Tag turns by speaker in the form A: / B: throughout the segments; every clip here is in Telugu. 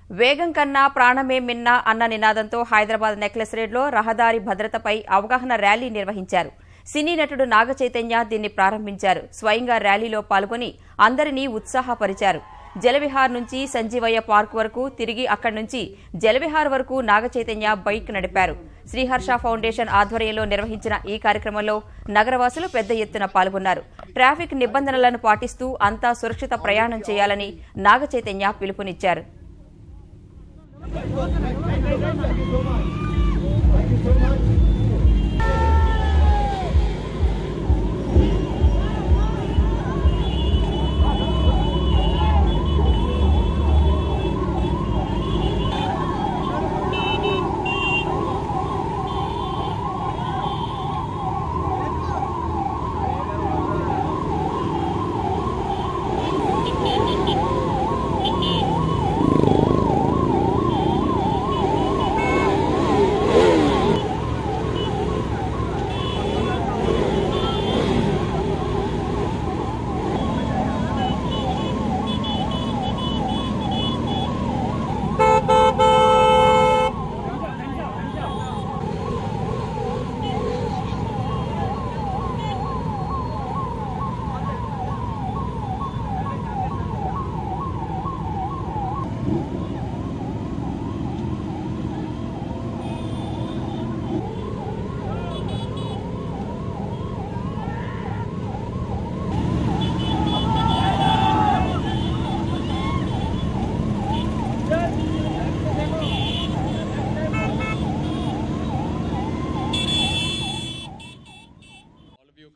A: వేగం కన్నా ప్రాణమే మిన్న అన్న నినాదంతో హైదరాబాద్ నెక్లెస్ రోడ్లో రహదారి భద్రతపై అవగాహన ర్యాలీ నిర్వహించారు. సినీ నటుడు నాగ చైతన్య దీన్ని ప్రారంభించారు. స్వయంగా ర్యాలీలో పాల్గొని అందరినీ ఉత్సాహపరిచారు. జలవిహార్ నుంచి సంజీవయ్య పార్క్ వరకు తిరిగి అక్కడి నుంచి జలవిహార్ వరకు నాగ చైతన్య బైక్ నడిపారు. శ్రీహర్ష ఫౌండేషన్ ఆధ్వర్యంలో నిర్వహించిన ఈ కార్యక్రమంలో నగరవాసులు పెద్ద ఎత్తున పాల్గొన్నారు. ట్రాఫిక్ నిబంధనలను పాటిస్తూ అంతా సురక్షిత ప్రయాణం చేయాలని నాగ చైతన్య పిలుపునిచ్చారు.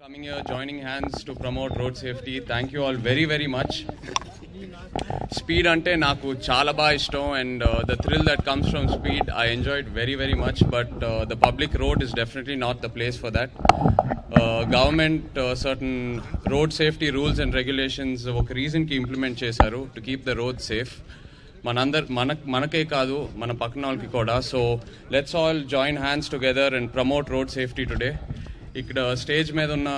B: Coming here, joining hands to promote road safety. Thank you all very, very much. Speed ante naku chala ba ishtam, and the thrill that comes from speed I enjoyed very, very much, but the public road is definitely not the place for that. Government certain road safety rules and regulations oka reason ki implement chesaru to keep the roads safe. మనకే కాదు మన పక్కన వాళ్ళకి కూడా. So let's all join hands together and promote road safety today. ఇక్కడ స్టేజ్ మీద ఉన్న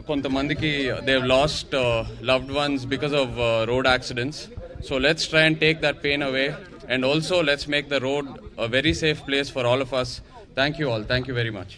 B: కొంతమందికి they have lost loved ones because of road accidents. So let's try and take that pain away, and also let's make the road a very safe place for all of us. Thank you all. Thank you very much.